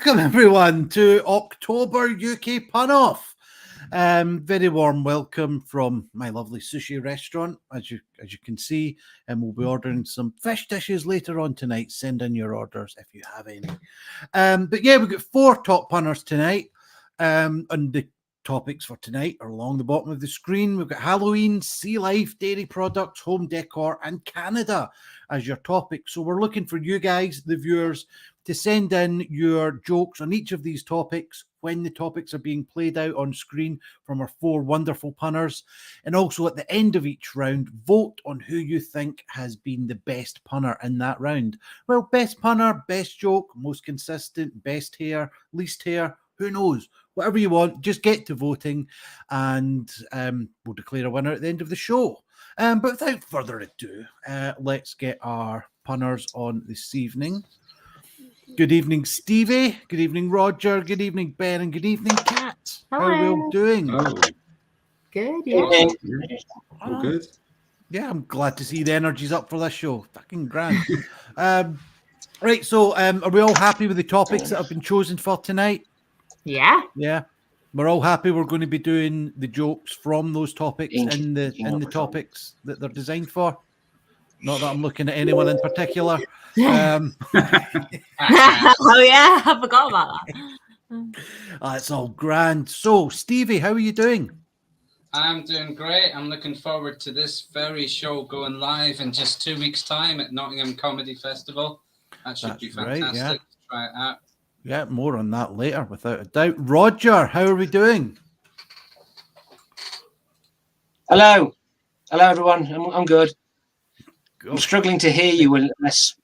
Welcome everyone to October UK Pun Off. Very warm welcome from my lovely sushi restaurant, as you can see, and we'll be ordering some fish dishes later on tonight. Send in your orders if you have any. But yeah, we've got 4 top punners tonight, and the topics for tonight are along the bottom of the screen. We've got Halloween, Sealife, dairy products, home decor, and Canada as your topics. So we're looking for you guys, the viewers, to send in your jokes on each of these topics when the topics are being played out on screen from our 4 wonderful punners. And also at the end of each round, vote on who you think has been the best punner in that round. Well, best punner, best joke, most consistent, best hair, least hair, who knows? Whatever you want, just get to voting and we'll declare a winner at the end of the show. But without further ado, let's get our punners on this evening. Good evening, Stevie. Good evening, Roger. Good evening, Ben. And good evening, Kat. Hello. How are we all doing? Oh, Good, yeah. all good. Yeah, I'm glad to see the energy's up for this show. Fucking grand. Right, so are we all happy with the topics that have been chosen for tonight? Yeah. Yeah. We're all happy we're going to be doing the jokes from those topics in the topics that they're designed for. Not that I'm looking at anyone in particular. Oh yeah, I forgot about that. It's all grand. So, Stevie, how are you doing? I'm doing great. I'm looking forward to this very show going live in just 2 weeks' time at Nottingham Comedy Festival. That should be fantastic. Right, yeah. Try it out. Yeah, more on that later, without a doubt. Roger, how are we doing? Hello, everyone. I'm good. I'm struggling to hear you unless.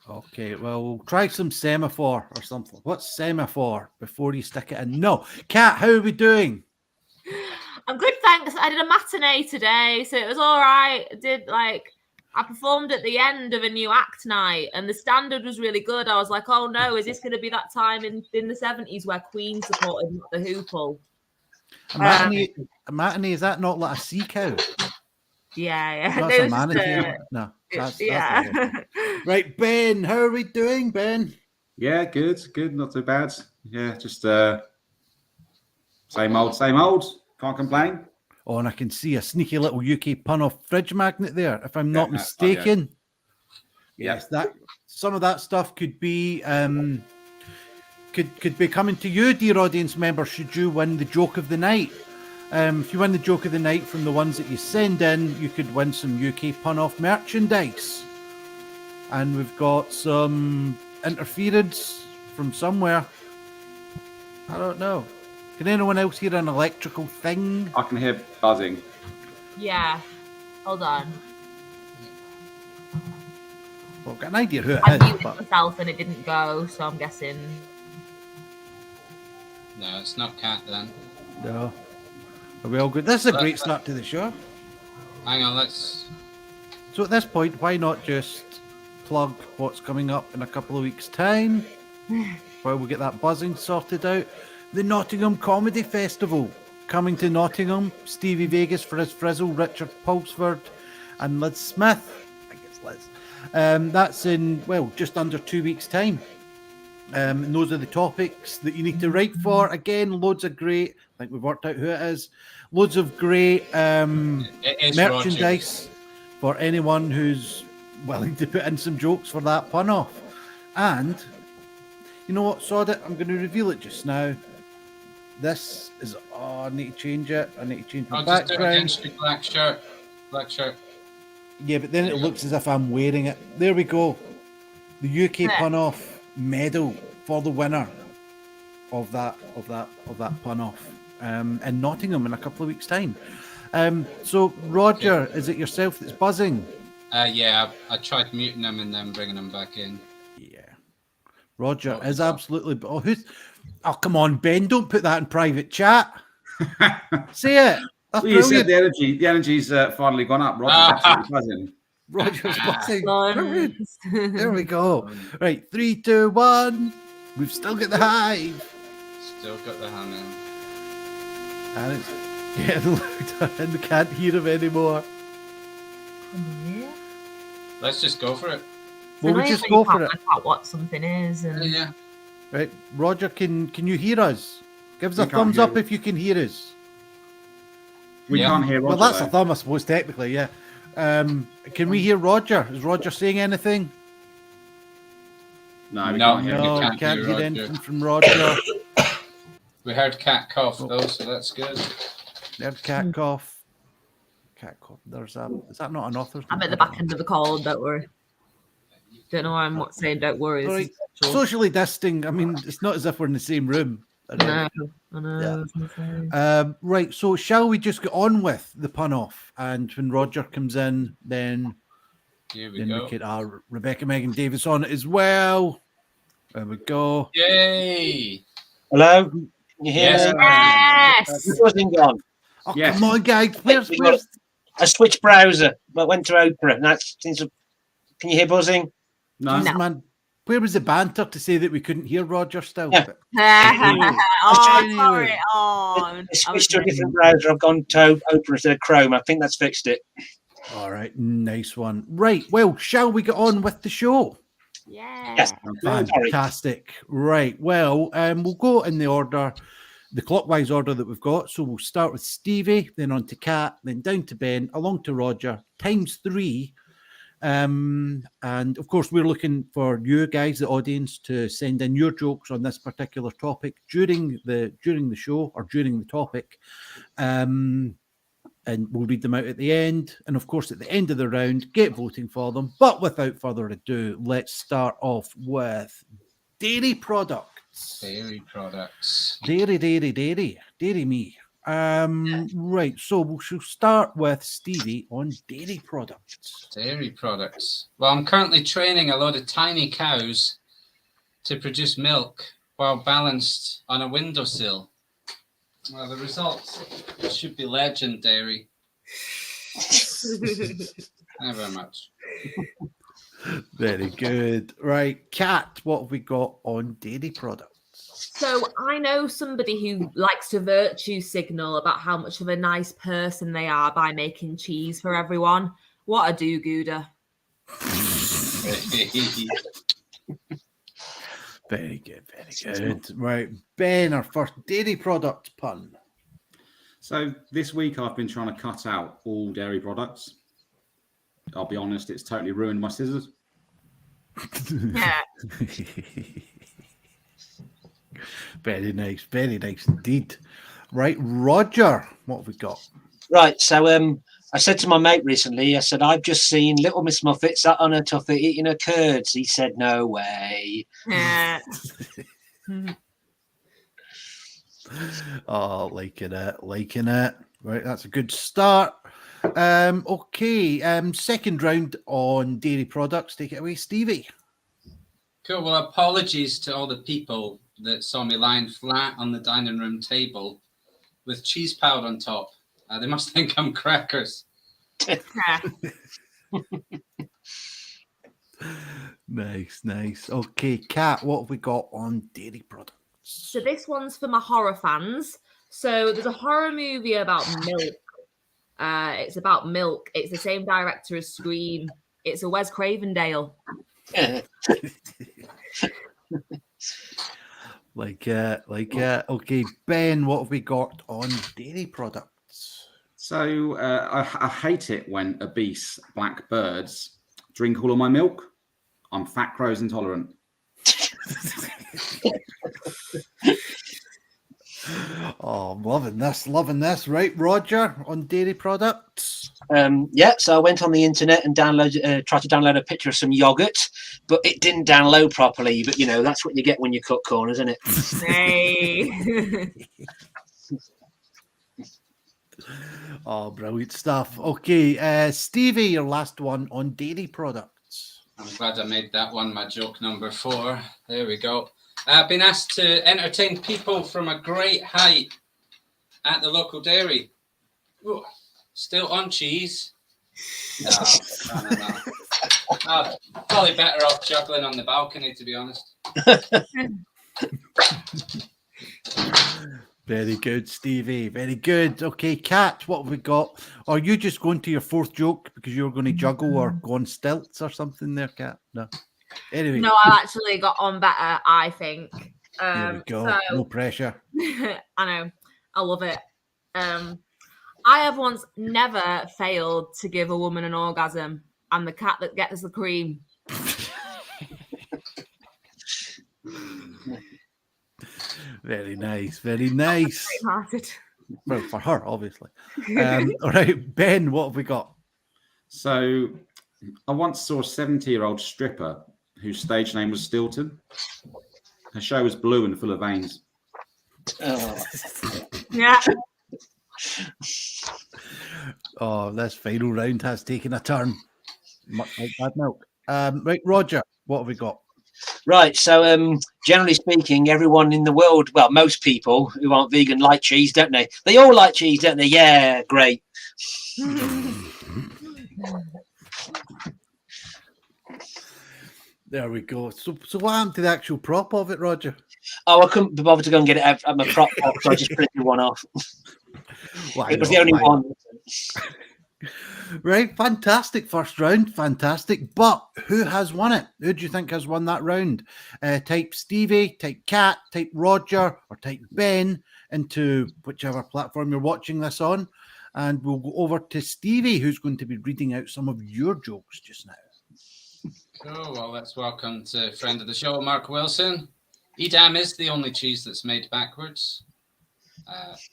Okay, well, we'll try some semaphore or something. What's semaphore before you stick it in? No. Kat, how are we doing? I'm good, thanks. I did a matinee today, so it was all right. I performed at the end of a new act night, and the standard was really good. I was like, oh no, is this going to be that time in the 70s where Queen supported the Hoople? A matinee, is that not like a sea cow? Yeah. That's a manatee. No. That's right, Ben, how are we doing, Ben? Yeah, good, not too bad. Yeah, just same old. Can't complain. Oh, and I can see a sneaky little UK pun off fridge magnet there, if I'm not mistaken. Yes, that some of that stuff could be could be coming to you, dear audience members, should you win the joke of the night. If you win the joke of the night from the ones that you send in, you could win some UK pun off merchandise. And we've got some interference from somewhere. I don't know. Can anyone else hear an electrical thing? I can hear buzzing. Yeah. Hold on. Well, I've got an idea who it I is. muted myself and it didn't go, so I'm guessing. No, it's not Kat then. No. Are we all good? This is a great start to the show. Hang on, let's. So at this point, why not just plug what's coming up in a couple of weeks' time while we get that buzzing sorted out? The Nottingham Comedy Festival coming to Nottingham. Stevie Vegas for his Frizzle, Richard Pulsford, and Liz Smith. I think it's Liz. That's in, well, just under 2 weeks' time. And those are the topics that you need to write for. Again, loads of great, I think we've worked out who it is, loads of great merchandise for anyone who's willing to put in some jokes for that pun off. And, you know what, sod it, I'm going to reveal it just now. This is, I need to change it. I need to change my background. Just do it against your black shirt. Yeah, but then it looks as if I'm wearing it. There we go. The UK pun off medal for the winner of that pun off in Nottingham in a couple of weeks' time. So Roger, is it yourself that's buzzing? Yeah, I tried muting them and then bringing them back in. Yeah, Roger is absolutely. Oh, come on, Ben! Don't put that in private chat. Say it. Well, you said the energy's finally gone up. Roger's absolutely buzzing. Roger's buzzing. There we go. Right, 3, 2, 1. We've still got the hive. Still got the hammer. And it's getting louder and we can't hear him anymore. Let's just go for it. Well, we annoying just when go you for can't it. work out what something is. And Yeah. Right, Roger, can you hear us? Give us We a can't thumbs hear up you. if you can hear us. We Yeah. can't hear Roger. Well, that's a though. thumb, I suppose, technically, yeah. Can we hear Roger? Is Roger saying anything? No, we No. can't hear No, him. we can't can't hear hear Roger. anything from Roger. We heard cat cough Oh. though, so that's good. There's cat cough. Cat cough. There's a. Is that not an author's I'm name? at the I don't back know. end of the call. Don't worry. Don't know why I'm not saying don't worry. This Right. is actual. Socially distancing. I mean, it's not as if we're in the same room. No, I know. Right. So, shall we just get on with the pun off? And when Roger comes in, then Here we we go. get our Rebecca Megan Davis on it as well. There we go. Yay! Hello? Can you hear Yes. me? Yes. It wasn't gone. Oh, Yes. come on, guys. Where's I switched browser, but went to Opera. And that seems to... Can you hear buzzing? No. Jeez, man, where was the banter to say that we couldn't hear Roger still? Yeah. Oh, Anyway. sorry. Oh, I switched to a different browser. I've gone to Opera instead of Chrome. I think that's fixed it. All right, nice one. Right, well, shall we get on with the show? yeah. Yes. Sorry. Fantastic. Right, well, we'll go in the order, the clockwise order that we've got. So we'll start with Stevie, then on to Kat, then down to Ben, along to Roger, times 3. And of course, we're looking for you guys, the audience, to send in your jokes on this particular topic during the show or during the topic. And we'll read them out at the end. And of course, at the end of the round, get voting for them. But without further ado, let's start off with dairy products. Dairy products. Dairy me. Right, so we shall start with Stevie on dairy products. Dairy products. Well, I'm currently training a load of tiny cows to produce milk while balanced on a windowsill. Well, the results should be legendary. Thank you very much. Very good. Right, Kat, what have we got on dairy products? So I know somebody who likes to virtue signal about how much of a nice person they are by making cheese for everyone. What a do-gooder. Very good, very good. Right, Ben, our first dairy product pun. So this week I've been trying to cut out all dairy products. I'll be honest, it's totally ruined my scissors. Yeah. Very nice indeed. Right, Roger, what have we got? Right. So I said to my mate recently, I said, I've just seen Little Miss Muffet sat on her tuffet eating her curds. He said, no way. Yeah. Oh, liking it. Right, that's a good start. Okay, second round on dairy products. Take it away, Stevie. Cool. Well, apologies to all the people that saw me lying flat on the dining room table with cheese powder on top. They must think I'm crackers. Nice. Okay, Kat, what have we got on dairy products? So this one's for my horror fans. So there's a horror movie about milk. It's about milk. It's the same director as Scream. It's a Wes Cravendale. Like it. Okay, Ben, what have we got on dairy products? So I hate it when obese black birds drink all of my milk. I'm lactose intolerant. Oh, I'm loving this. Right, Roger, on dairy products. Yeah, so I went on the internet and tried to download a picture of some yogurt, but it didn't download properly. But, you know, that's what you get when you cut corners, isn't it? Hey. Oh, brilliant stuff. Okay, Stevie, your last one on dairy products. I'm glad I made that one my joke number 4. There we go. I've been asked to entertain people from a great height at the local dairy. Ooh, still on cheese. No. Probably better off juggling on the balcony, to be honest. Very good, Stevie. Very good. Okay, Kat, what have we got? Are you just going to your fourth joke because you're going to juggle or go on stilts or something there, Kat? No. Anyway, No, I actually got on better, I think. there we go. So, No pressure. I know. I love it. I have once never failed to give a woman an orgasm. I'm the cat that gets the cream. Very nice. Very nice. Hearted. Well, for her, obviously. All right, Ben, what have we got? So I once saw a 70-year-old stripper whose stage name was Stilton. Her show was blue and full of veins. Oh. Yeah. Oh, this final round has taken a turn. Much like bad milk. Right, Roger, what have we got? Right, so generally speaking, everyone in the world, well, most people who aren't vegan like cheese, don't they? They all like cheese, don't they? Yeah, great. There we go. So what happened to the actual prop of it, Roger? Oh, I couldn't be bothered to go and get it out of my prop box, so I just printed one off. Why It was not? the only Why one. Right, fantastic first round, fantastic. But who has won it? Who do you think has won that round? Type Stevie, type Cat, type Roger, or type Ben into whichever platform you're watching this on. And we'll go over to Stevie, who's going to be reading out some of your jokes just now. Cool. Well, let's welcome to friend of the show, Mark Wilson. Edam is the only cheese that's made backwards.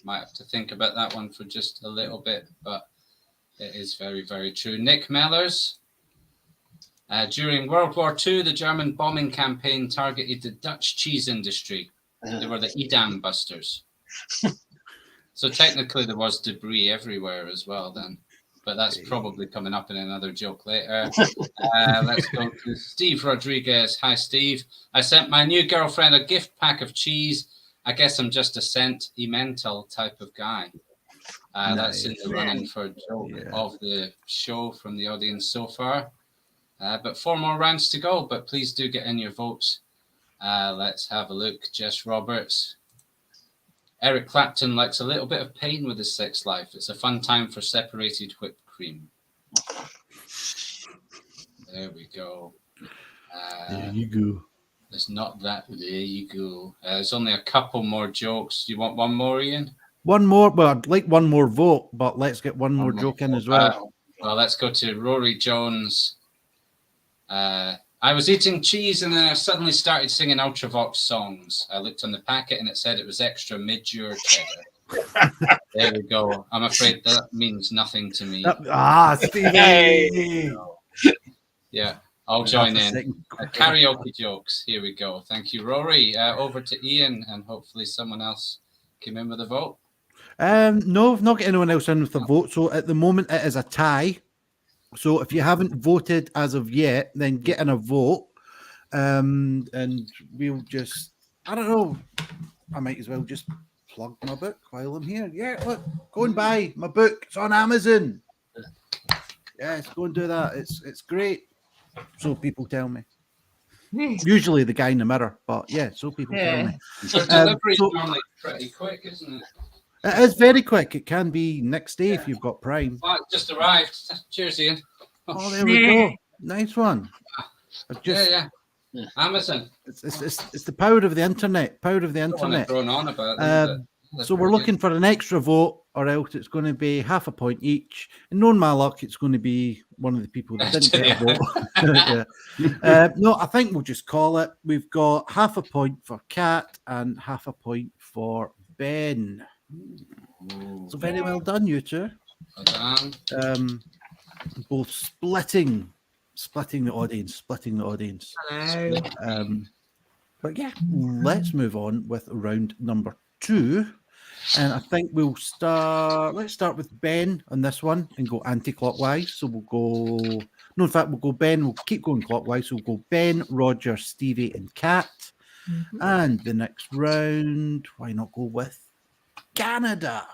Might have to think about that one for just a little bit, but it is very, very true. Nick Mellors. During World War II, the German bombing campaign targeted the Dutch cheese industry. They were the Edam busters. So technically there was debris everywhere as well then. But that's probably coming up in another joke later. Let's go to Steve Rodriguez. Hi, Steve. I sent my new girlfriend a gift pack of cheese. I guess I'm just a sentimental type of guy. That's in the running for joke of the show from the audience so far. But 4 more rounds to go, but please do get in your votes. Let's have a look. Jess Roberts. Eric Clapton likes a little bit of pain with his sex life. It's a fun time for separated whipped cream. There we go. There you go. There's not that. There you go. There's only a couple more jokes. Do you want one more, Ian? One more. Well, I'd like one more vote, but let's get one more joke in as well. Well, let's go to Rory Jones. I was eating cheese and then I suddenly started singing Ultravox songs. I looked on the packet and it said it was extra mid-jure cheddar. There we go. I'm afraid that means nothing to me. Stevie! Yeah, I'll join in. Karaoke jokes. Here we go. Thank you, Rory. Over to Ian, and hopefully someone else came in with a vote. No, I've not got anyone else in with a vote. So at the moment, it is a tie. So if you haven't voted as of yet, then get in a vote. And we'll just, I don't know, I might as well just plug my book while I'm here. Yeah, look, go and buy my book. It's on Amazon. Yes, go and do that. It's great. So people tell me. Usually the guy in the mirror, but yeah, so people tell me. So delivery's normally pretty quick, isn't it? It is very quick. It can be next day if you've got Prime. Oh, it just arrived. Cheers, Ian. Oh, there we go. Nice one. Yeah. Amazon. It's the power of the internet. Power of the internet. On about so we're looking for an extra vote, or else it's going to be half a point each. And knowing my luck, it's going to be one of the people that didn't get a vote. No, I think we'll just call it. We've got half a point for Kat and half a point for Ben. So very well done, you two. Well done. Both splitting the audience. Hello. But yeah, let's move on with round number 2. And I think let's start with Ben on this one and go anti-clockwise. So we'll go Ben, we'll keep going clockwise. So we'll go Ben, Roger, Stevie, and Kat. Mm-hmm. And the next round, why not go with Canada?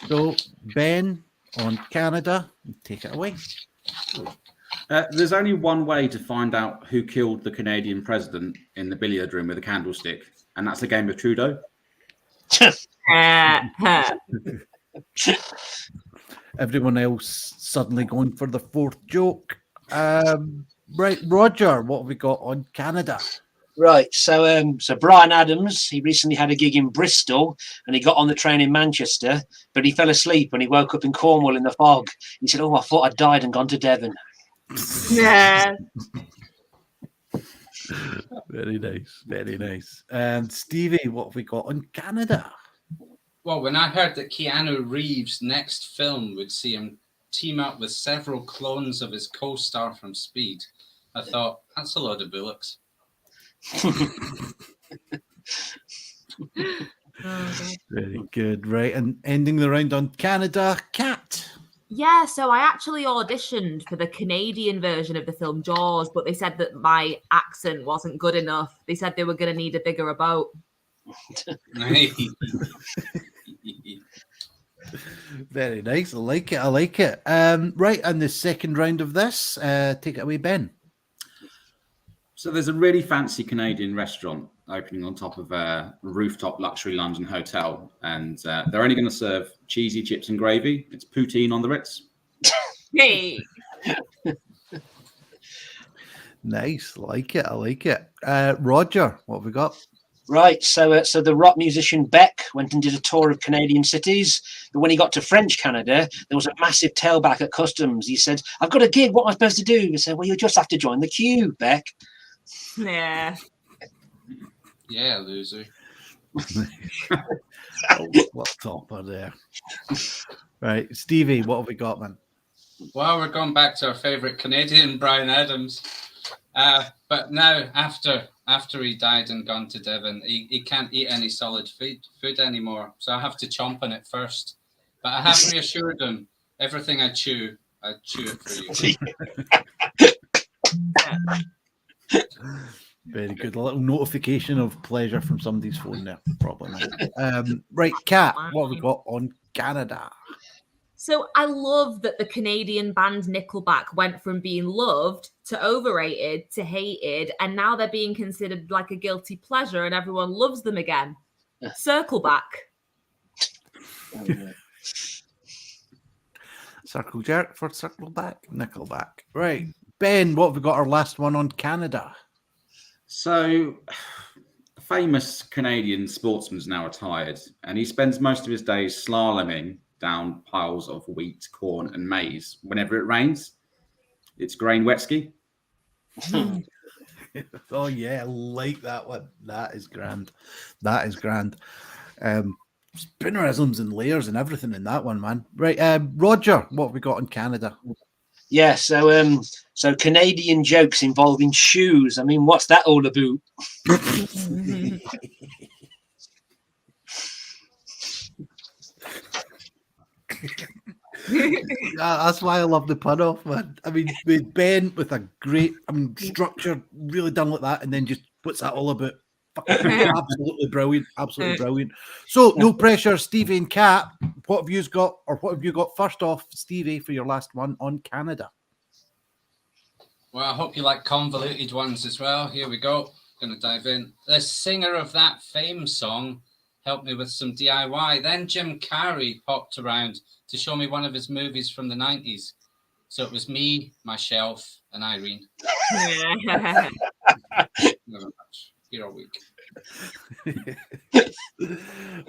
So Ben on Canada, take it away. There's only one way to find out who killed the Canadian president in the billiard room with a candlestick, and that's a game of Trudeau. Everyone else suddenly going for the 4th joke. Right, Roger, what have we got on Canada? Right, so Brian Adams, he recently had a gig in Bristol, and he got on the train in Manchester, but he fell asleep and he woke up in Cornwall in the fog. He said, "Oh, I thought I'd died and gone to Devon." Yeah. Very nice, very nice. Stevie, what have we got on Canada? Well, when I heard that Keanu Reeves' next film would see him team up with several clones of his co-star from Speed, I thought, that's a load of bullocks. Very good, right? And ending the round on Canada, Kat. Yeah, so I actually auditioned for the Canadian version of the film Jaws, but they said that my accent wasn't good enough. They said they were going to need a bigger boat. Very nice. I like it. I like it. Right, and the second round of this, take it away, Ben. So there's a really fancy Canadian restaurant opening on top of a rooftop luxury London hotel, and they're only going to serve cheesy chips and gravy. It's poutine on the Ritz. Hey. Nice. Like it. I like it. Roger, what have we got? Right, so the rock musician Beck went and did a tour of Canadian cities, but when he got to French Canada, there was a massive tailback at customs. He said, "I've got a gig, what am I supposed to do?" He said, "Well, you just have to join the queue, Beck." Yeah. Yeah, loser. What topper there. Right, Stevie, what have we got, man? Well, we're going back to our favourite Canadian, Brian Adams. But now, after he died and gone to Devon, he can't eat any solid food anymore. So I have to chomp on it first. But I have reassured him, everything I chew it for you. Very good. A little notification of pleasure from somebody's phone there. Probably not. Right, Kat, what have we got on Canada? So I love that the Canadian band Nickelback went from being loved to overrated to hated, and now they're being considered like a guilty pleasure and everyone loves them again. Circle back. Circle jerk for circle back, Nickelback. Right, Ben, what have we got our last one on Canada? So, a famous Canadian sportsman's now retired, and he spends most of his days slaloming down piles of wheat, corn, and maize whenever it rains. It's grain wet ski. Oh yeah, I like that one. That is grand. That is grand. Spinnerisms and layers and everything in that one, man. Right, Roger, what have we got in Canada? Yeah, so Canadian jokes involving shoes. I mean, what's that all about? That's why I love the pun off, man. I mean, with Ben with a great, structure, really done like that, and then just what's that all about? Absolutely brilliant, absolutely brilliant. So, no pressure, Stevie and Kat. What have you got, or what have you got first off, Stevie, for your last one on Canada? Well, I hope you like convoluted ones as well. Here we go. Going to dive in. The singer of that Fame song helped me with some DIY. Then Jim Carrey popped around to show me one of his movies from the 90s. So it was me, my shelf, and Irene. Never much. You're all week.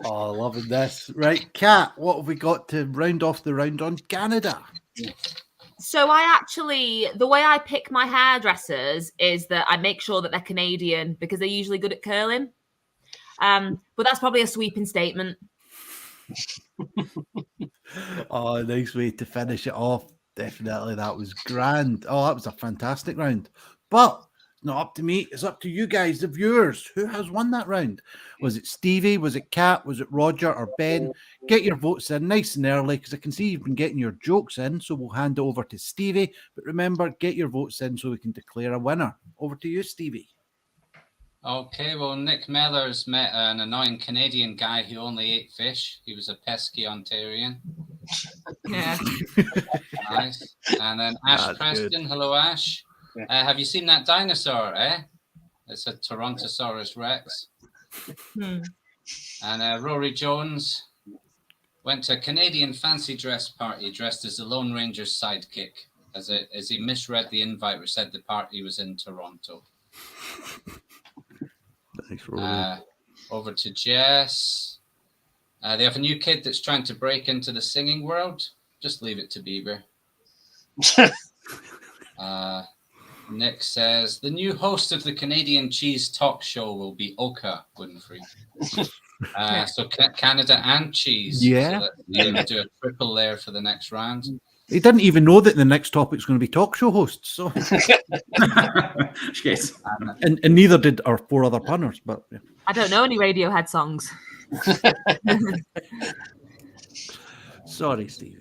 Oh, loving this. Right, Kat, what have we got to round off the round on Canada? So the way I pick my hairdressers is that I make sure that they're Canadian because they're usually good at curling. But that's probably a sweeping statement. Oh, nice way to finish it off. Definitely, that was grand. Oh, that was a fantastic round. But it's not up to me. It's up to you guys, the viewers. Who has won that round? Was it Stevie? Was it Kat? Was it Roger or Ben? Get your votes in nice and early because I can see you've been getting your jokes in. So we'll hand it over to Stevie. But remember, get your votes in so we can declare a winner. Over to you, Stevie. Okay, well, Nick Mellors met an annoying Canadian guy who only ate fish. He was a pesky Ontarian. Yeah. Nice. And then Ash That's Preston. good. Hello, Ash. Have you seen that dinosaur, eh? It's a Tyrannosaurus Rex. And Rory Jones went to a Canadian fancy dress party dressed as the Lone Ranger's sidekick. as he misread the invite, which said the party was in Toronto. Thanks, Rory. Over to Jess. They have a new kid that's trying to break into the singing world. Just leave it to Bieber. Nick says the new host of the Canadian cheese talk show will be Oka Winfrey. So Canada and cheese. Yeah. So you're going to do a triple there for the next round. He didn't even know that the next topic's going to be talk show hosts. So, Yes. and neither did our 4 other punners. But yeah. I don't know any Radiohead songs. Sorry, Stevie.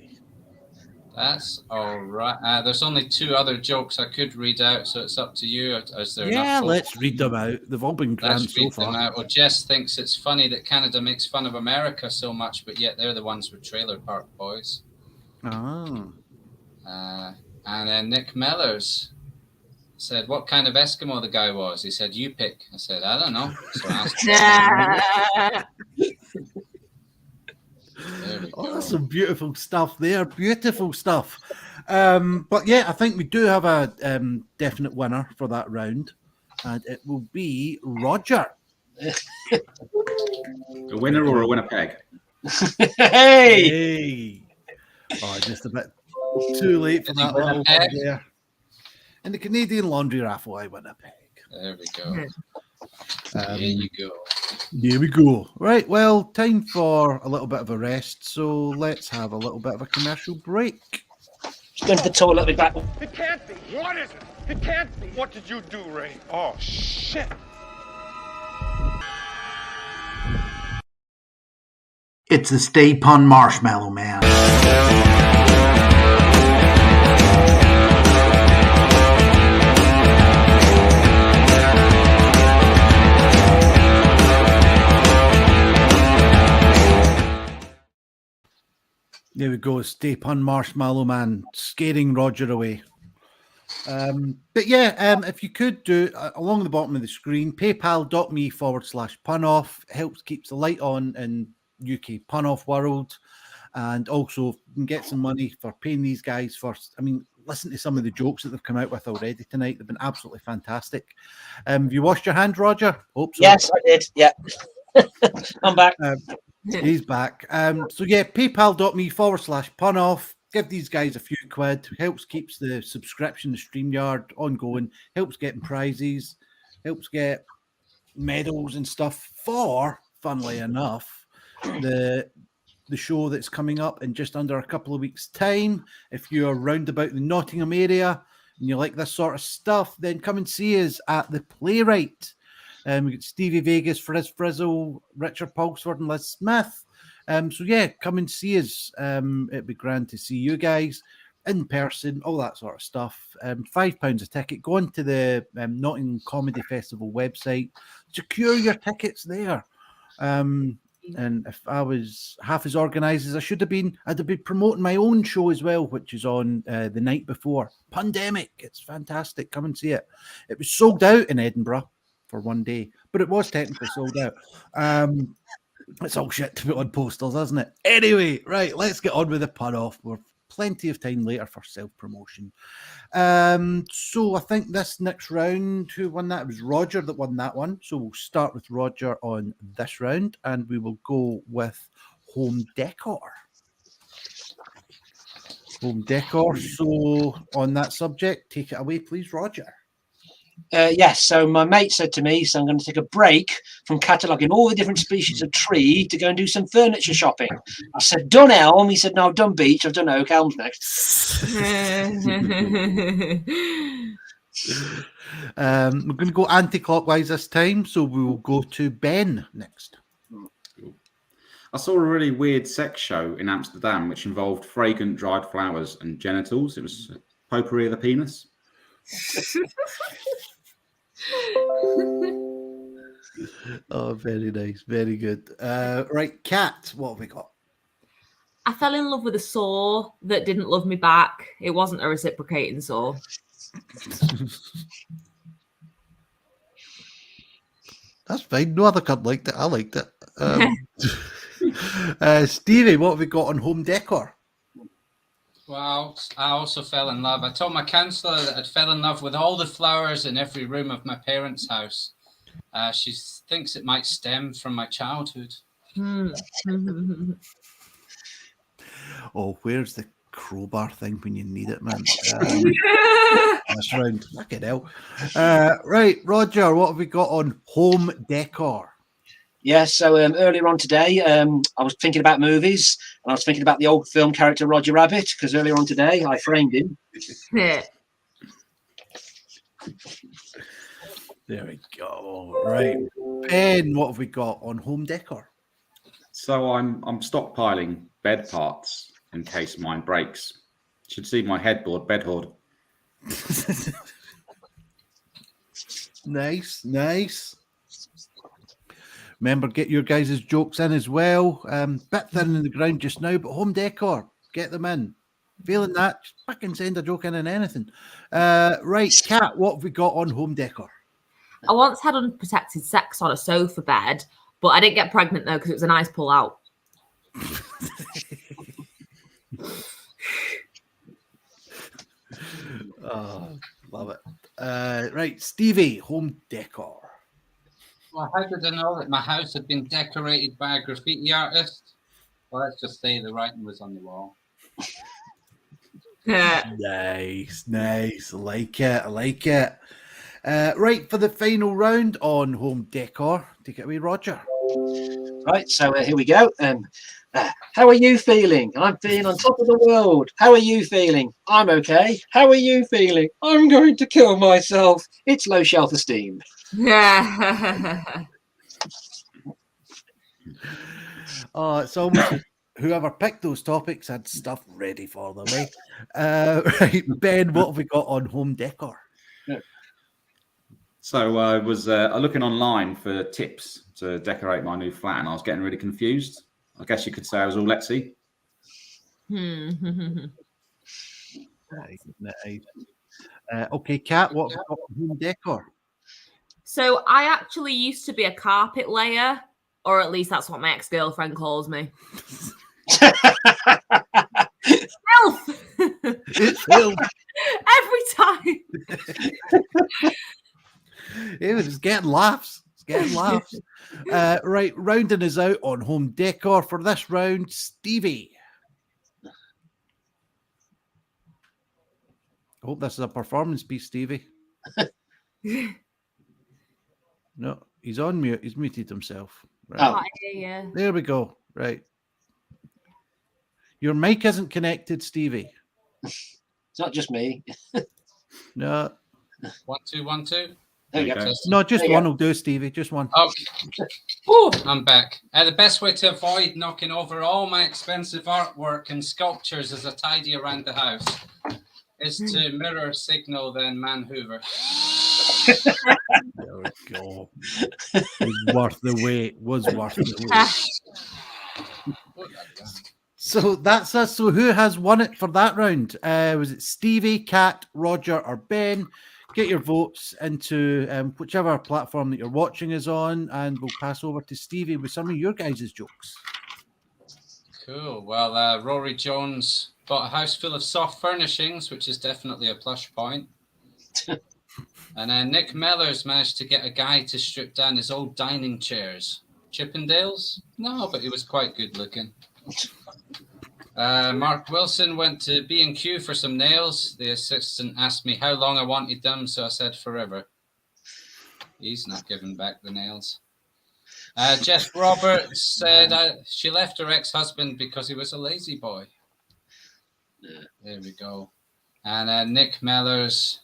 That's all right. There's only 2 other jokes I could read out, so it's up to you. Is there Yeah, enough let's read them out. They've all been grand Let's so read them far. out. Well, Jess thinks it's funny that Canada makes fun of America so much, but yet they're the ones with Trailer Park Boys. Ah. And then Nick Mellors said, what kind of Eskimo the guy was? He said, you pick. I said, I don't know. So I Oh, that's some beautiful stuff there. Beautiful stuff. But yeah, I think we do have a definite winner for that round, and it will be Roger. A winner or a Winnipeg? Hey! Hey. Oh, just a bit too late for that little Winnipeg? one there. In the Canadian Laundry Raffle, I Winnipeg. There we go. There you go. Here we go. Right, well, time for a little bit of a rest, so let's have a little bit of a commercial break. Just going to the toilet, I'll be back. It can't be. What is it? It can't be. What did you do, Ray? Oh, shit. It's the Stay Pun Marshmallow Man. There we go, Stay Pun Marshmallow Man, scaring Roger away. But yeah, if you could do along the bottom of the screen, paypal.me/punoff helps keeps the light on in UK pun-off world, and also you can get some money for paying these guys first. I mean, listen to some of the jokes that they've come out with already tonight. They've been absolutely fantastic. Have you washed your hands, Roger? Hope so. Yes, I did. Yeah. I'm back. He's back. So yeah, paypal.me/punoff. Give these guys a few quid. Helps keeps the subscription to StreamYard ongoing. Helps getting prizes. Helps get medals and stuff for, funnily enough, the show that's coming up in just under a couple of weeks' time. If you're round about the Nottingham area and you like this sort of stuff, then come and see us at the Playwright. We got Stevie Vegas, Frizz Frizzle, Richard Pulsford, and Liz Smith. So yeah, come and see us. It'd be grand to see you guys in person, all that sort of stuff. £5 a ticket. Go on to the Nottingham Comedy Festival website. Secure your tickets there. And if I was half as organised as I should have been, I'd have been promoting my own show as well, which is on the night before. Pandemic. It's fantastic. Come and see it. It was sold out in Edinburgh for one day, but it was technically sold out. It's all shit to put on posters, isn't it? Anyway, right, let's get on with the pun off. We're plenty of time later for self-promotion. So I think this next round, who won that? It was Roger that won that one. So we'll start with Roger on this round, and we will go with home decor. Home decor. So on that subject, take it away, please, Roger. Yes, so my mate said to me, so I'm going to take a break from cataloguing all the different species of tree to go and do some furniture shopping. I said, done elm. He said, no, I've done beech. I've done oak. Elm's next. We're going to go anti-clockwise this time, so we will go to Ben next. I saw a really weird sex show in Amsterdam which involved fragrant dried flowers and genitals. It was potpourri of the penis. Oh, very nice, very good. Right, Kat, what have we got? I fell in love with a saw that didn't love me back. It wasn't a reciprocating saw. That's fine. No other cunt liked it. I liked it. Stevie, what have we got on home decor? Well, I also fell in love. I told my counsellor that I'd fell in love with all the flowers in every room of my parents' house. She thinks it might stem from my childhood. Oh, where's the crowbar thing when you need it, man? That's round. Fucking hell. Right, Roger, what have we got on home decor? Yeah, so earlier on today, I was thinking about movies, and I was thinking about the old film character Roger Rabbit, because earlier on today, I framed him. Yeah. There we go. Right. Ben, what have we got on home decor? So I'm stockpiling bed parts in case mine breaks. Should see my headboard, bed hoard. Nice. Remember, get your guys' jokes in as well. Bit thin in the ground just now, but home decor, get them in. Feeling that, just fucking send a joke in and anything. Right, Kat, what have we got on home decor? I once had unprotected sex on a sofa bed, but I didn't get pregnant though because it was a nice pull out. Oh, love it. Right, Stevie, home decor. Well, how did I know that my house had been decorated by a graffiti artist? Well, let's just say the writing was on the wall. Nice. I like it. Right, for the final round on home decor, take it away, Roger. Right, so here we go. How are you feeling? I'm feeling on top of the world. How are you feeling? I'm okay. How are you feeling? I'm going to kill myself. It's low self-esteem. Yeah. Oh, it's almost whoever picked those topics had stuff ready for them, eh? Right, Ben, what have we got on home decor? So I was looking online for tips to decorate my new flat, and I was getting really confused. I guess you could say I was all Lexi. Nice. Okay, Kat, what have we got on home decor? So I actually used to be a carpet layer, or at least that's what my ex-girlfriend calls me. Filth! It's filth. Every time. It's getting laughs. Right, rounding us out on home decor for this round, Stevie. I hope this is a performance piece, Stevie. No, he's on mute. He's muted himself. Right. Oh. Yeah. There we go. Right. Your mic isn't connected, Stevie. It's not just me. No. 1, 2, 1, 2. There you go. Testing. No, just There you one go. will do, Stevie. Just one. Oh, I'm back. The best way to avoid knocking over all my expensive artwork and sculptures as I tidy around the house is to mirror, signal, then man hoover. There we go. Was worth the wait. So that's us. So who has won it for that round? Was it Stevie, Kat, Roger, or Ben? Get your votes into whichever platform that you're watching us on, and we'll pass over to Stevie with some of your guys' jokes. Cool. Well, Rory Jones bought a house full of soft furnishings, which is definitely a plush point. And Nick Mellors managed to get a guy to strip down his old dining chairs. Chippendales? No, but he was quite good looking. Mark Wilson went to B&Q for some nails. The assistant asked me how long I wanted them, so I said forever. He's not giving back the nails. Jess Roberts said she left her ex-husband because he was a lazy boy. There we go. And Nick Mellors.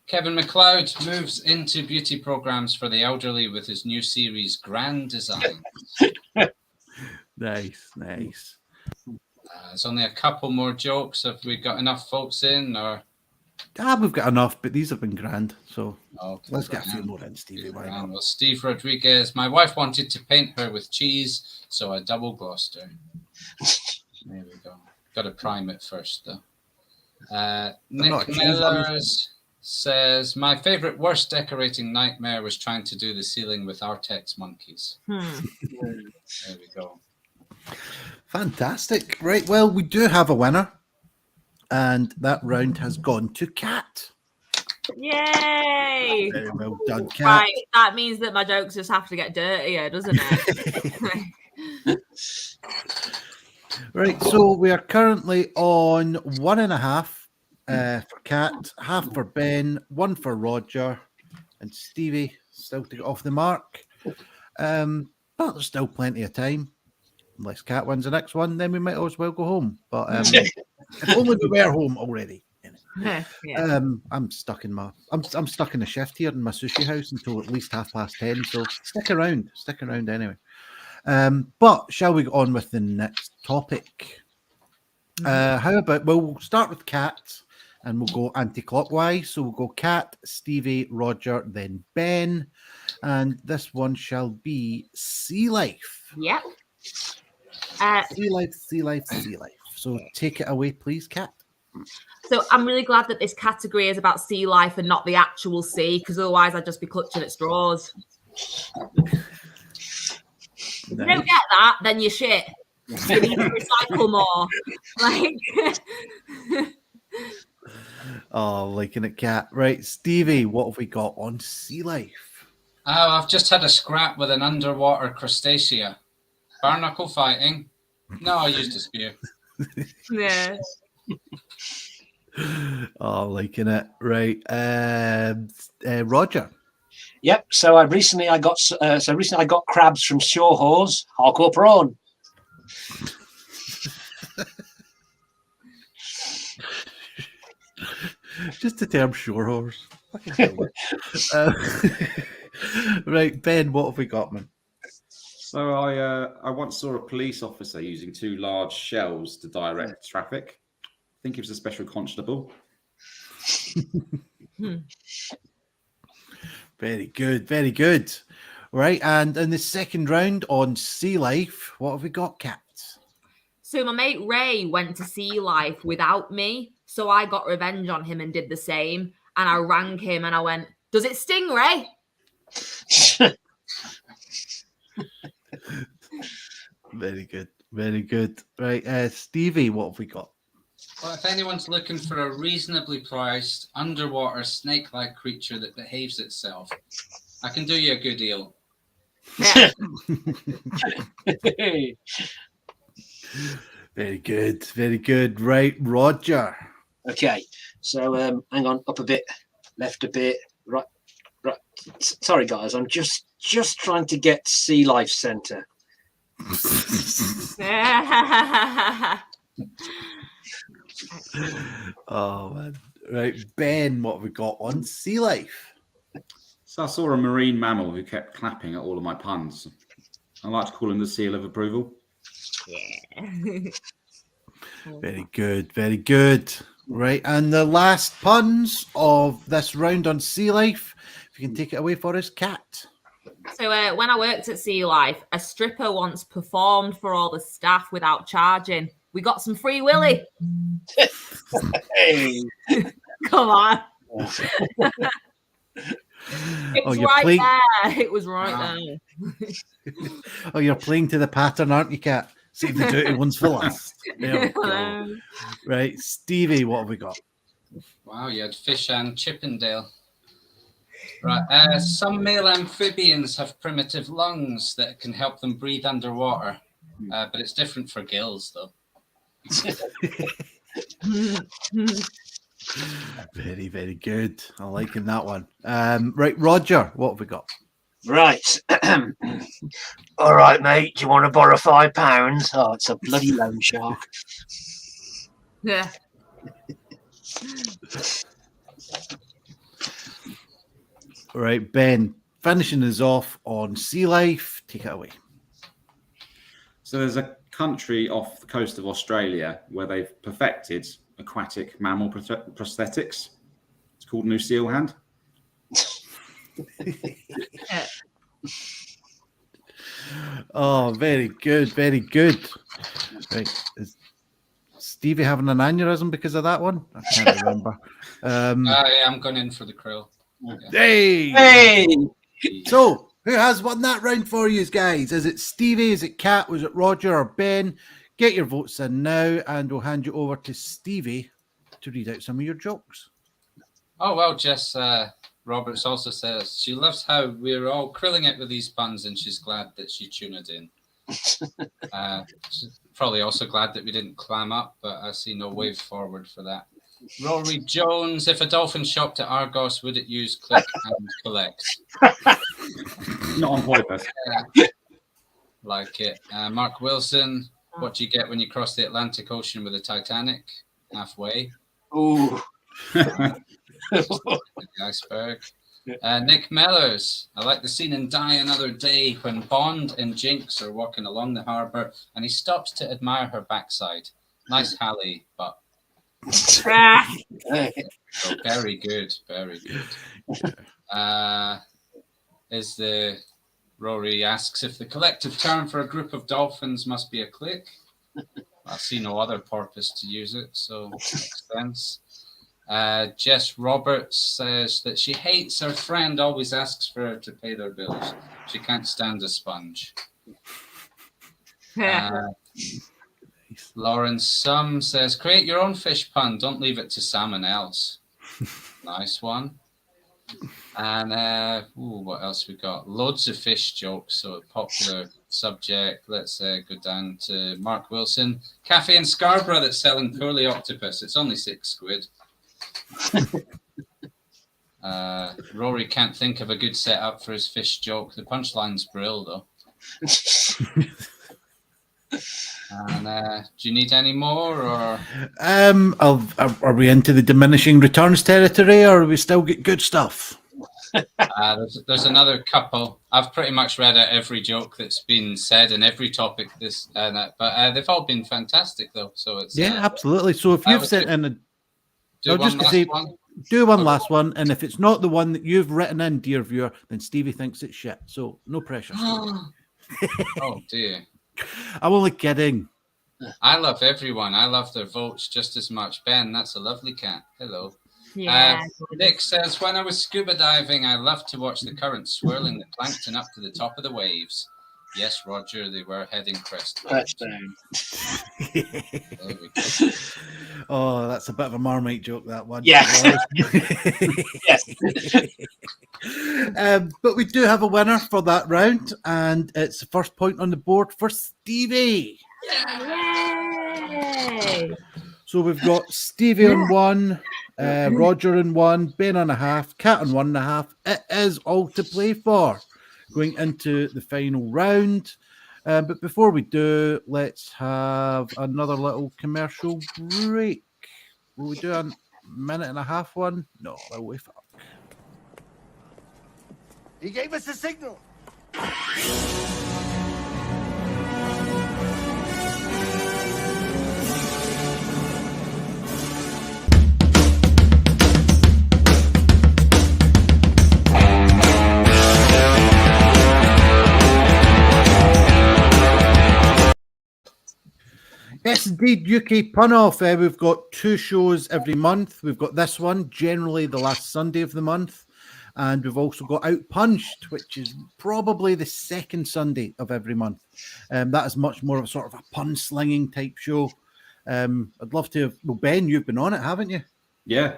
Kevin MacLeod moves into beauty programs for the elderly with his new series, Grand Design. Nice. There's only a couple more jokes. Have we got enough votes in? Or We've got enough, but these have been grand. So okay, let's get a few more in, Stevie. Why not? Well, Steve Rodriguez. My wife wanted to paint her with cheese, so I double glossed her. There we go. Got to prime it first, though. Nick Millers says, my favorite worst decorating nightmare was trying to do the ceiling with Artex monkeys. There we go. Fantastic. Right. Well, we do have a winner. And that round has gone to Cat. Yay! Very well done, Cat. Right, that means that my jokes just have to get dirtier, doesn't it? Right, so we are currently on 1.5 for Cat, half for Ben, 1 for Roger, and Stevie still to get off the mark. But there's still plenty of time. Unless Cat wins the next one, then we might as well go home. But if only we were home already. Yeah. I'm stuck in I'm stuck in a shift here in my sushi house until at least 10:30. So stick around anyway. But shall we go on with the next topic? How about we'll start with Cat and we'll go anti-clockwise. So we'll go Cat, Stevie, Roger, then Ben, and this one shall be Sealife. Yep. Sealife. So take it away, please, Cat. So I'm really glad that this category is about sea life and not the actual sea, because otherwise I'd just be clutching at straws. If you don't get that, then you're shit. You need to recycle more. Oh, liking it, Cat. Right, Stevie, what have we got on Sealife? Oh, I've just had a scrap with an underwater crustacea. Barnacle fighting. No, I used a spear. Yeah. Oh, liking it. Right. Roger. Yep. So I recently got crabs from Shore Hawes, hardcore prawn. Just the term shore horse. Right, Ben, what have we got, man? So I once saw a police officer using 2 large shells to direct traffic. I think he was a special constable. Very good. Right, and in the second round on Sealife, what have we got, Cat? So my mate Ray went to sea life without me, so I got revenge on him and did the same. And I rang him and I went, "Does it sting, Ray?" Very good. Right, Stevie, what have we got? Well, if anyone's looking for a reasonably priced underwater snake-like creature that behaves itself, I can do you a good deal. Yeah. Very good. Right, Roger. Okay, so hang on, up a bit, left a bit, right. Sorry, guys, I'm just trying to get Sea Life Centre. Oh man. Right, Ben, what have we got on Sealife? So I saw a marine mammal who kept clapping at all of my puns. I like to call him the seal of approval. Yeah. Very good. Right, and the last puns of this round on Sealife, if you can take it away for us, Cat. So when I worked at Sea Life, a stripper once performed for all the staff without charging. We got some free willy. Hey. Come on. It was right playing... there. It was right there. Oh, you're playing to the pattern, aren't you, Cat? Save the dirty ones for last. There we go. Right, Stevie, what have we got? Wow, you had fish and Chippendale. Right, some male amphibians have primitive lungs that can help them breathe underwater, but it's different for gills, though. Very good. I'm liking that one. Right, Roger, what have we got? Right. All right, mate. Do you want to borrow £5? Oh, it's a bloody loan shark. Yeah. All right, Ben, finishing us off on Sealife. Take it away. So there's a country off the coast of Australia where they've perfected aquatic mammal prosthetics. It's called New Seal Hand. Oh, very good. Right. Is Stevie having an aneurysm because of that one? I can't remember. Yeah, I'm going in for the krill. Yeah. Hey! So, who has won that round for you guys? Is it Stevie? Is it Cat? Was it Roger or Ben? Get your votes in now, and we'll hand you over to Stevie to read out some of your jokes. Oh, well, Jess Roberts also says she loves how we're all krilling it with these puns and she's glad that she tuned in. She's probably also glad that we didn't clam up, but I see no way forward for that. Rory Jones, if a dolphin shopped at Argos, would it use click and collect? Not on purpose. Like it. Mark Wilson, what do you get when you cross the Atlantic Ocean with the Titanic? Halfway. Ooh. The iceberg. Nick Mellors, I like the scene in Die Another Day when Bond and Jinx are walking along the harbour and he stops to admire her backside. Nice Hallie, but so very good, very good. Rory asks if the collective term for a group of dolphins must be a clique. I see no other purpose to use it, so makes sense. Jess Roberts says that she hates her friend always asks for her to pay their bills. She can't stand a sponge. Lauren Sum says, create your own fish pun. Don't leave it to someone else. Nice one. And what else we got? Loads of fish jokes. So a popular subject. Let's go down to Mark Wilson. Cafe in Scarborough that's selling poorly octopus. It's only £6. Rory can't think of a good setup for his fish joke. The punchline's brill though. And do you need any more, or are we into the diminishing returns territory, or are we still get good stuff? There's another couple. I've pretty much read out every joke that's been said and every topic but they've all been fantastic though. So it's absolutely. So if you've sent in do one last one, and if it's not the one that you've written in, dear viewer, then Stevie thinks it's shit. So no pressure. Oh dear. I'm only kidding. I love everyone. I love their votes just as much. Ben, that's a lovely cat. Hello. Yeah. Nick says, when I was scuba diving, I loved to watch the current swirling the plankton up to the top of the waves. Yes, Roger, they were heading crestwise. Touchdown. There we go. Oh, that's a bit of a Marmite joke, that one. Yes. Yes. But we do have a winner for that round, and it's the first point on the board for Stevie. Yay! So we've got Stevie on 1, Roger on 1, Ben on a half, Cat on 1.5. It is all to play for going into the final round. But before we do, let's have another little commercial break. Will we do a minute and a half one? No, I'll wait for it. He gave us a signal. Yes, indeed, UK Pun Off. We've got 2 shows every month. We've got this one, generally the last Sunday of the month. And we've also got Out Punched, which is probably the second Sunday of every month. That is much more of a sort of a pun slinging type show. I'd love to have, well, Ben, you've been on it, haven't you? Yeah.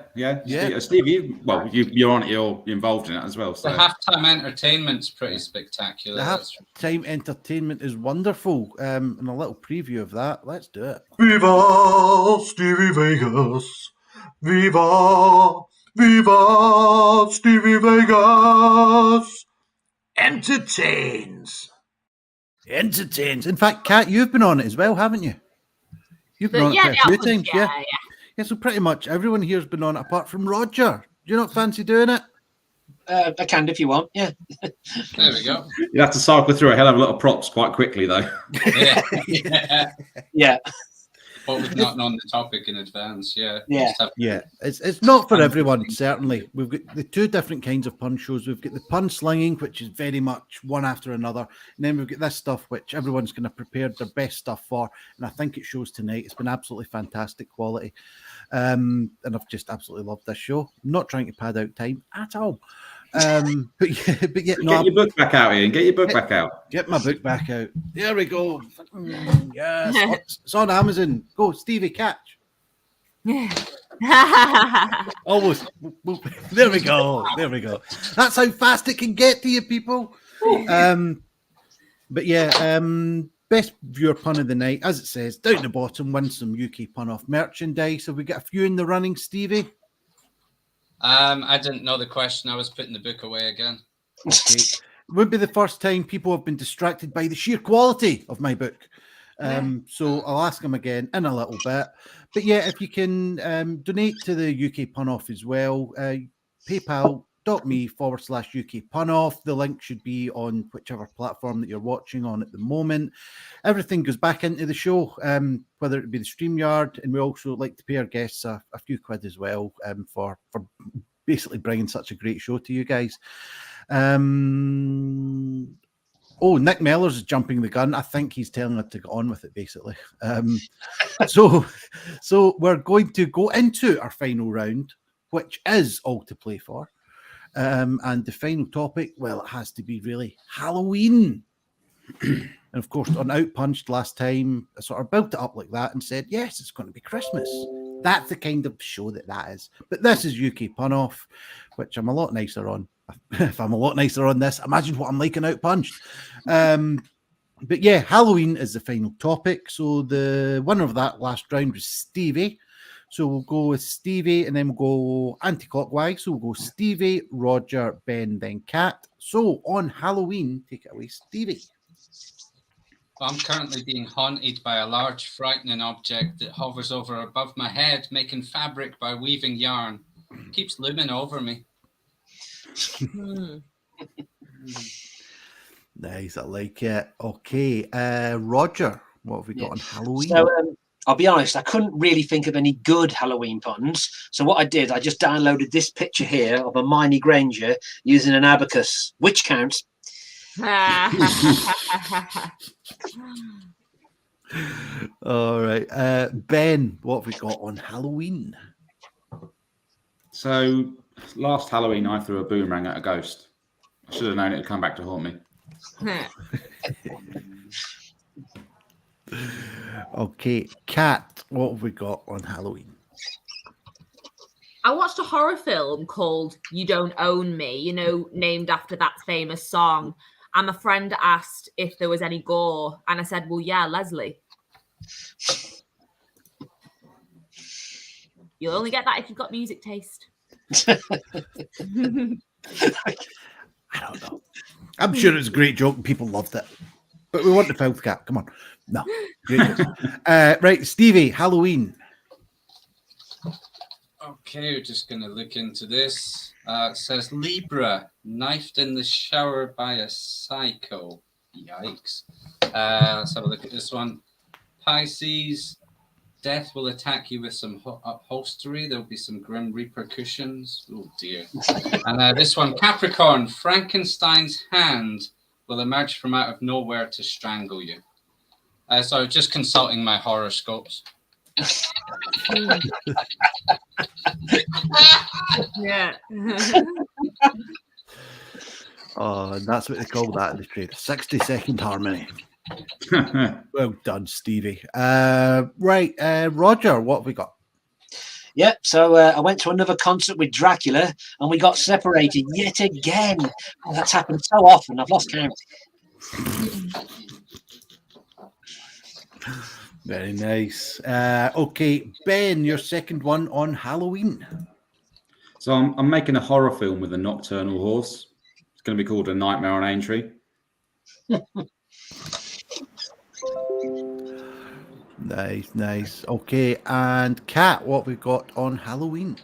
Steve, you're on it. You're involved in it as well. So. The halftime entertainment's pretty spectacular. The halftime entertainment is wonderful. And a little preview of that. Let's do it. Viva Stevie Vegas. Viva Stevie Vegas. Entertains. In fact, Kat, you've been on it as well, haven't you? You've been on it a few times, yeah. Yeah, so pretty much everyone here's been on it apart from Roger. Do you not fancy doing it? I can if you want, yeah. There we go. You have to cycle through a hell of a lot of props quite quickly, though. Yeah. But we've not known the topic in advance, yeah. It's not for everyone, certainly. We've got the 2 different kinds of pun shows. We've got the pun slinging, which is very much one after another. And then we've got this stuff, which everyone's going to prepare their best stuff for. And I think it shows tonight. It's been absolutely fantastic quality. And I've just absolutely loved this show. I'm not trying to pad out time at all. But yeah, Get your book back out, Ian. Get your book back out. Get my book back out. There we go. Yes, it's on Amazon. Go, Stevie, catch. Yeah. Almost. There we go. There we go. That's how fast it can get to you, people. But yeah, best viewer pun of the night, as it says, down the bottom, win some UK pun off merchandise. Have we got a few in the running, Stevie? I didn't know the question. I was putting the book away again. Okay. It wouldn't be the first time people have been distracted by the sheer quality of my book. So I'll ask them again in a little bit. But yeah, if you can donate to the UK Pun Off as well, paypal.me/UK Pun Off. The link should be on whichever platform that you're watching on at the moment. Everything goes back into the show, whether it be the StreamYard, and we also like to pay our guests a few quid as well for basically bringing such a great show to you guys. Oh, Nick Mellors is jumping the gun. I think he's telling her to get on with it, basically. So we're going to go into our final round, which is all to play for. And the final topic, well, it has to be really Halloween. And of course, on Outpunched last time, I sort of built it up like that and said, yes, it's going to be Christmas. That's the kind of show that is. But this is UK Pun Off, which I'm a lot nicer on. If I'm a lot nicer on this, imagine what I'm like in Outpunched. But yeah, Halloween is the final topic. So the winner of that last round was Stevie. So we'll go with Stevie and then we'll go anti-clockwise. So we'll go Stevie, Roger, Ben, then Kat. So on Halloween, take it away, Stevie. I'm currently being haunted by a large, frightening object that hovers over above my head, making fabric by weaving yarn. It keeps looming over me. Nice, I like it. Okay, Roger, what have we got on Halloween? So I'll be honest, I couldn't really think of any good Halloween puns. So what I did, I just downloaded this picture here of a Hermione Granger using an abacus, which counts. All right, Ben, what have we got on Halloween? So last Halloween, I threw a boomerang at a ghost. I should have known it would come back to haunt me. Okay, Kat, what have we got on Halloween? I watched a horror film called You Don't Own Me, named after that famous song. And my friend asked if there was any gore. And I said, well, yeah, Leslie. You'll only get that if you've got music taste. I don't know. I'm sure it was a great joke and people loved it. But we want the filth cap. Come on. No. Great joke. Right, Stevie, Halloween. Okay, we're just going to look into this. It says Libra, knifed in the shower by a psycho. Yikes. Let's have a look at this one. Pisces, death will attack you with some upholstery. There'll be some grim repercussions. Oh, dear. And this one, Capricorn, Frankenstein's hand will emerge from out of nowhere to strangle you. So just consulting my horoscopes. Yeah. Oh, and that's what they call that in the trade. 60-second harmony. Well done, Stevie. Right, Roger, what have we got? Yep, so I went to another concert with Dracula and we got separated yet again. Oh, that's happened so often, I've lost count. Very nice. Okay, Ben, your second one on Halloween. So I'm making a horror film with a nocturnal horse. It's going to be called A Nightmare on Aintree. Nice. Okay, and Kat, what we got on Halloween?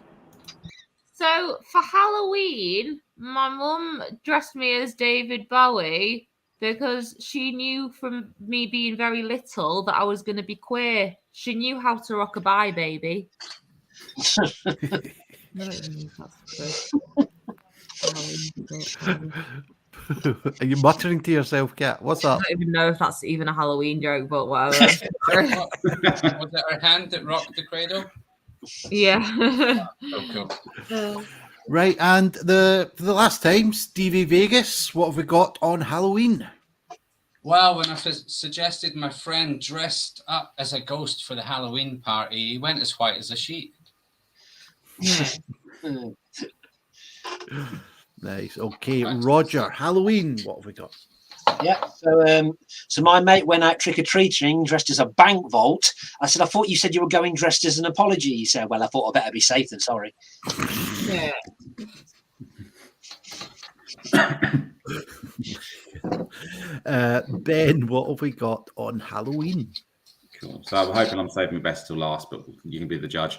So for Halloween, my mum dressed me as David Bowie because she knew from me being very little that I was going to be queer. She knew how to rock a bye, baby. Are you muttering to yourself, Kat? What's up? I don't even know if that's even a Halloween joke, but whatever. Was it her hand that rocked the cradle? Yeah. Oh, cool. Right, and for the last time, Stevie Vegas, what have we got on Halloween? Well, when I suggested my friend dressed up as a ghost for the Halloween party, he went as white as a sheet. Nice. Okay, Roger. Halloween. What have we got? Yeah. So my mate went out trick or treating dressed as a bank vault. I said, I thought you said you were going dressed as an apology. He said, well, I thought I better be safe than sorry. Yeah. Ben, what have we got on Halloween? Cool. So I'm hoping I'm saving my best till last, but you can be the judge.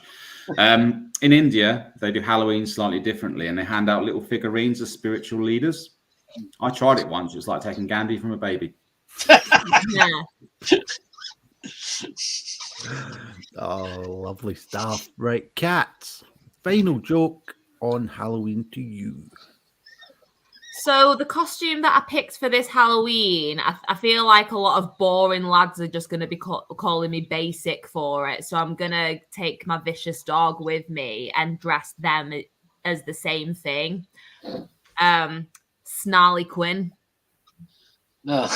In India, they do Halloween slightly differently, and they hand out little figurines as spiritual leaders. I tried it once. It's like taking candy from a baby. Yeah. Oh, lovely stuff. Right, Kat, final joke on Halloween to you. So the costume that I picked for this Halloween, I feel like a lot of boring lads are just going to be calling me basic for it. So I'm going to take my vicious dog with me and dress them as the same thing. Snarly Quinn. No.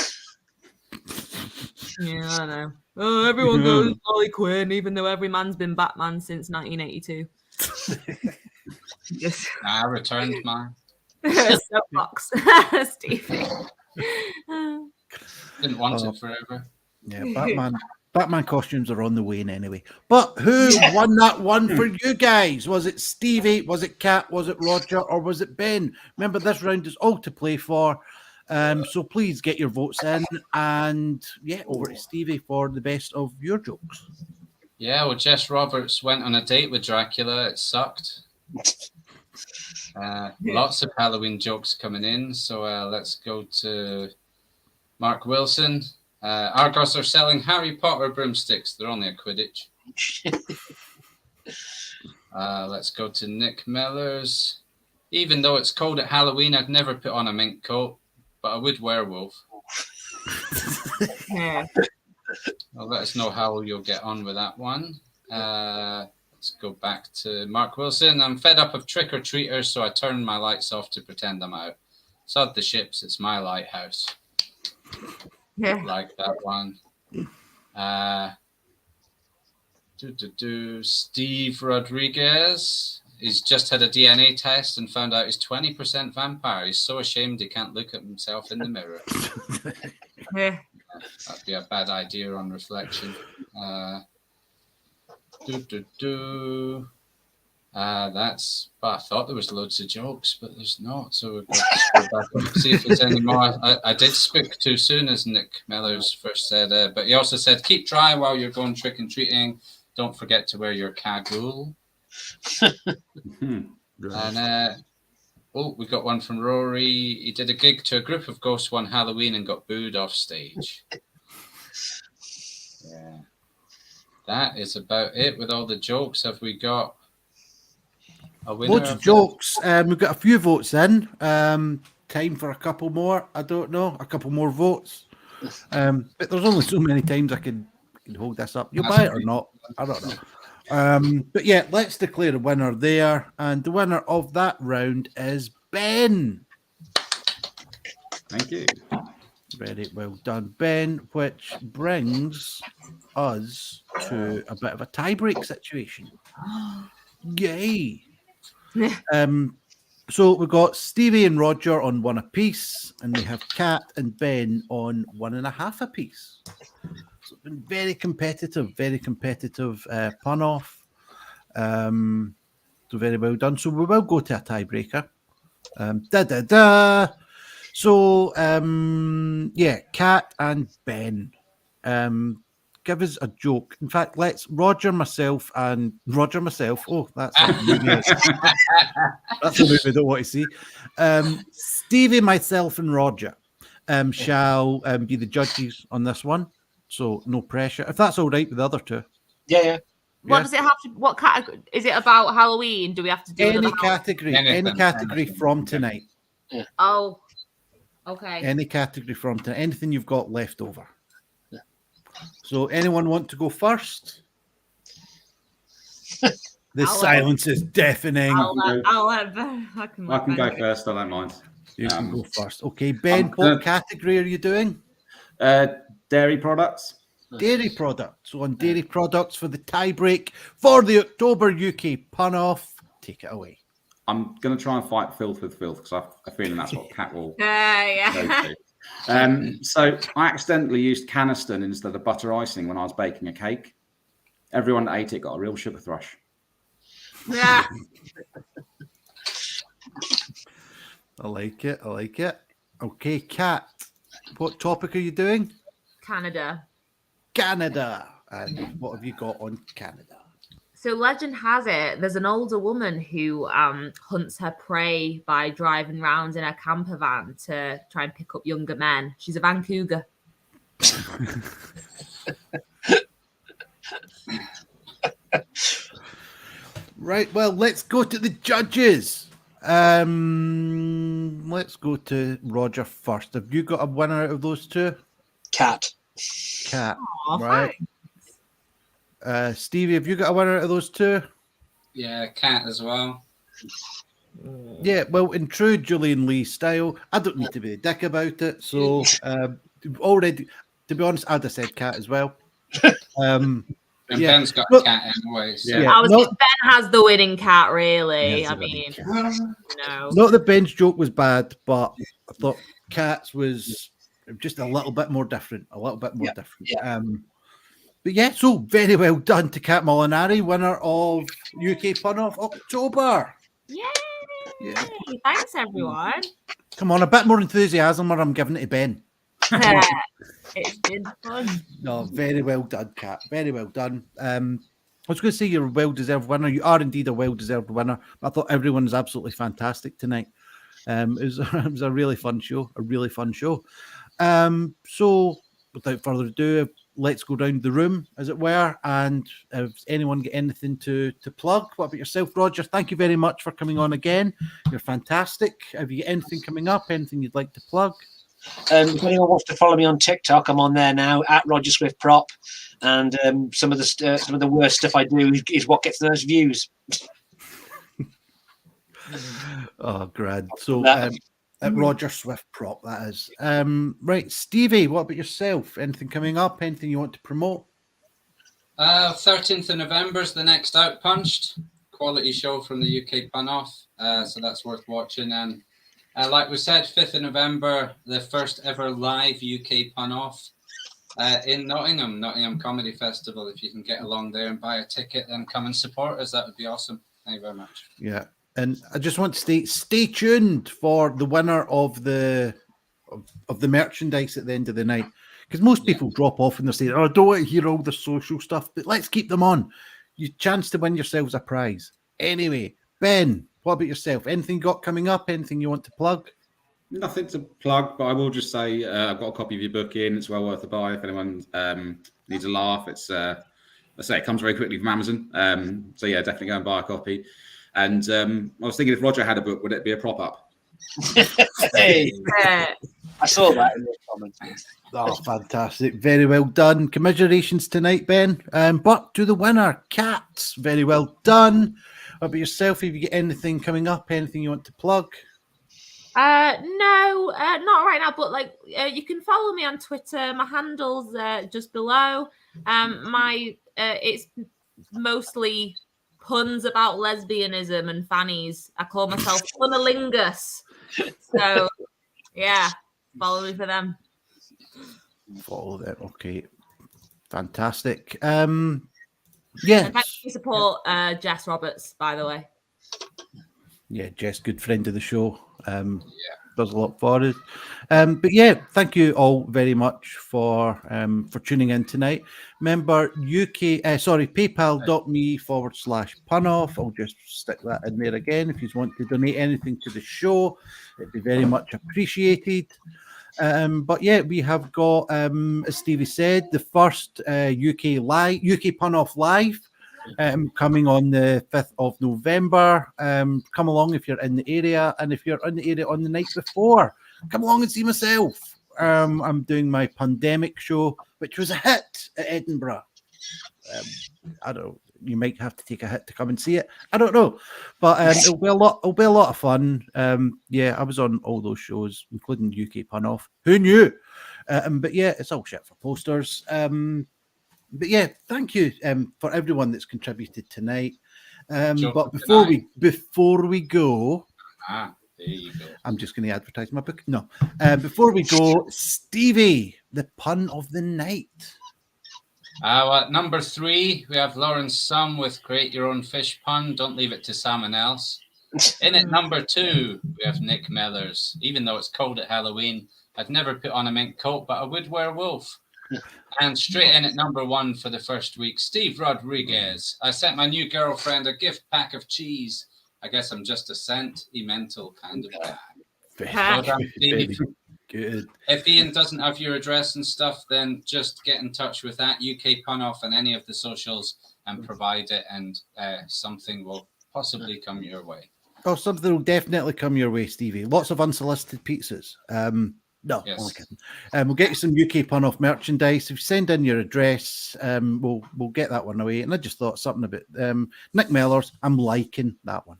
Yeah, I don't know. Oh, everyone goes Snarly Quinn, even though every man's been Batman since 1982. Yes. I returned mine. Soapbox, Stevie. Didn't want it forever. Yeah, Batman costumes are on the wane anyway. But who won that one for you guys? Was it Stevie? Was it Kat? Was it Roger? Or was it Ben? Remember, this round is all to play for. So please get your votes in. And yeah, over to Stevie for the best of your jokes. Yeah, well, Jess Roberts went on a date with Dracula. It sucked. Lots of Halloween jokes coming in. So let's go to Mark Wilson. Argos are selling Harry Potter broomsticks. They're only a Quidditch. Let's go to Nick Mellors. Even though it's cold at Halloween, I'd never put on a mink coat, but I would werewolf. Yeah. Well, let us know how you'll get on with that one. Let's go back to Mark Wilson. I'm fed up of trick-or-treaters, so I turn my lights off to pretend I'm out. Sod the ships, it's my lighthouse. Yeah. Like that one. Steve Rodriguez. He's just had a DNA test and found out he's 20% vampire. He's so ashamed he can't look at himself in the mirror. Yeah. That'd be a bad idea on reflection. That's. Well, I thought there was loads of jokes, but there's not. So we've got to go back and see if there's any more. I did speak too soon, as Nick Mellors first said, but he also said, "Keep dry while you're going trick and treating. Don't forget to wear your cagoule." And we got one from Rory. He did a gig to a group of ghosts one Halloween and got booed off stage. Yeah. That is about it with all the jokes. Have we got a winner? Loads of jokes. We've got a few votes in. Time for a couple more. I don't know. A couple more votes. But there's only so many times I can hold this up. You'll buy it or not. I don't know. But yeah, let's declare a winner there. And the winner of that round is Ben. Thank you. Very well done, Ben, which brings us to a bit of a tie-break situation. Yay. So we've got Stevie and Roger on one apiece, and we have Kat and Ben on 1.5 apiece. So it's been very competitive pun off. So very well done. So we will go to a tiebreaker. So, yeah, Kat and Ben, give us a joke. In fact, let's Roger, myself. Oh, that's a movie. That's a movie I don't want to see. Stevie, myself, and Roger shall be the judges on this one. So no pressure. If that's all right with the other two. Yeah. What does it have to? What category is it about? Halloween? Do we have to do any category from tonight? Yeah. Oh. Okay. Any category from tonight, anything you've got left over. Yeah. So, anyone want to go first? The silence is deafening. I can go first. I don't mind. You can go first. Okay, Ben, what category are you doing? Dairy products. Dairy products. So, on dairy products for the tie break for the October UK pun off. take it away. I'm going to try and fight filth with filth because I have a feeling that's what Kat will Yeah. go to. So I accidentally used Caniston instead of butter icing when I was baking a cake. Everyone that ate it got a real sugar thrush. Yeah. I like it. Okay, Kat, what topic are you doing? Canada. Canada. And what have you got on Canada? So legend has it, there's an older woman who hunts her prey by driving around in a camper van to try and pick up younger men. She's a Vancouver. Right, well, let's go to the judges. Let's go to Roger first. Have you got a winner out of those two? Cat. Cat. Oh, Right. Stevie, have you got a winner out of those two? Yeah, Cat as well. Yeah, well, in true Julian Lee style, I don't need to be a dick about it. So, already, to be honest, I'd have said Cat as well. And Yeah. Ben's got Look- Cat anyway. So. Yeah. I was No- Ben has the winning cat, really. Yes, I the winning mean, cat. no. Not that Ben's joke was bad, but I thought Cat's was just a little bit more different. Different. Yeah. But yeah, so very well done to Cat Molinari, winner of UK Pun Off October. Yay! Yeah. Thanks, everyone. Come on, a bit more enthusiasm or I'm giving it to Ben. It's been fun. No, very well done, Cat. Very well done. I was going to say you're a well-deserved winner. You are indeed a well-deserved winner. I thought everyone was absolutely fantastic tonight. It was a really fun show. So, without further ado, let's go round the room, as it were. And if anyone get anything to plug, what about yourself, Roger? Thank you very much for coming on again. You're fantastic. Have you got anything coming up? Anything you'd like to plug? If anyone wants to follow me on TikTok, I'm on there now at Roger Swift Prop, and some of the worst stuff I do is what gets the most views. Oh, grand. So, at Roger Swift Prop, that is. Right, Stevie, what about yourself? Anything coming up? Anything you want to promote? 13th of November is the next Outpunched quality show from the UK Pun Off, so that's worth watching. And like we said, 5th of November, the first ever live UK Pun Off in Nottingham Comedy Festival. If you can get along there and buy a ticket, then come and support us. That would be awesome. Thank you very much. Yeah. And I just want to stay tuned for the winner of the merchandise at the end of the night. Because most people drop off and they're saying, oh, I don't want to hear all the social stuff, but let's keep them on. You chance to win yourselves a prize. Anyway, Ben, what about yourself? Anything you got coming up? Anything you want to plug? Nothing to plug, but I will just say I've got a copy of your book in. It's well worth a buy if anyone needs a laugh. It's I say it comes very quickly from Amazon. So yeah, definitely go and buy a copy. And I was thinking if Roger had a book, would it be a prop up? Hey, Yeah. I saw that in the comments. Oh, fantastic. Very well done. Commiserations tonight, Ben. But to the winner, Kat. Very well done. What about yourself? If you get anything coming up, anything you want to plug? No, not right now, but like you can follow me on Twitter. My handle's just below. It's mostly puns about lesbianism and fannies. I call myself Funalingus. So yeah, follow me for them. Follow that. Okay. Fantastic. And Yeah. thanks for your support, Jess Roberts, by the way. Yeah, Jess, good friend of the show. Does a lot for us. But yeah, thank you all very much for tuning in tonight. Remember, paypal.me/punoff. I'll just stick that in there again. If you want to donate anything to the show, it'd be very much appreciated. But yeah, we have got, as Stevie said, the first UK Pun Off Live. Coming on the 5th of November. Come along if you're in the area, and if you're in the area on the night before, come along and see myself. I'm doing my pandemic show, which was a hit at Edinburgh. I don't know. You might have to take a hit to come and see it. I don't know, but it'll be a lot of fun. Yeah, I was on all those shows, including UK Pun Off. Who knew? But yeah, it's all shit for posters. But yeah, thank you for everyone that's contributed tonight. Joke But of the before we go, there you go. I'm just going to advertise my book. No, before we go, Stevie, the pun of the night. Well, at number 3, we have Lawrence Sum with create your own fish pun. Don't leave it to someone else. In at number 2, we have Nick Mellors. Even though it's cold at Halloween, I'd never put on a mink coat, but I would wear wolf. And straight in at number 1 for the first week, Steve Rodriguez. I sent my new girlfriend a gift pack of cheese. I guess I'm just a sentimental kind of guy. Well done, Steve. Good. If Iain doesn't have your address and stuff, then just get in touch with that UK Pun Off and any of the socials and provide it, and something will possibly come your way. Oh, something will definitely come your way, Stevie. Lots of unsolicited pizzas. No, Yes. only kidding. We'll get you some UK Pun Off merchandise. If you send in your address, we'll get that one away. And I just thought something about Nick Mellors. I'm liking that one.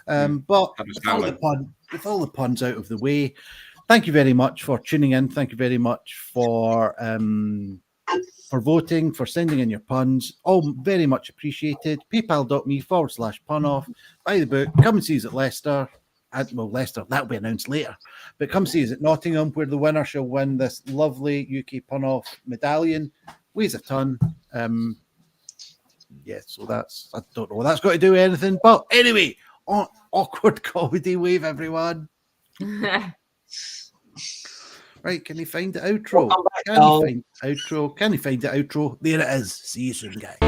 But with all the puns out of the way, thank you very much for tuning in. Thank you very much for voting, for sending in your puns. All very much appreciated. PayPal.me/punoff. Buy the book. Come and see us at Leicester. Leicester, that'll be announced later. But come see us at Nottingham, where the winner shall win this lovely UK Pun Off medallion. Weighs a ton. So I don't know what that's got to do with anything. But anyway, awkward comedy wave, everyone. Right, can you find the outro? Can you find the outro? There it is. See you soon, guys.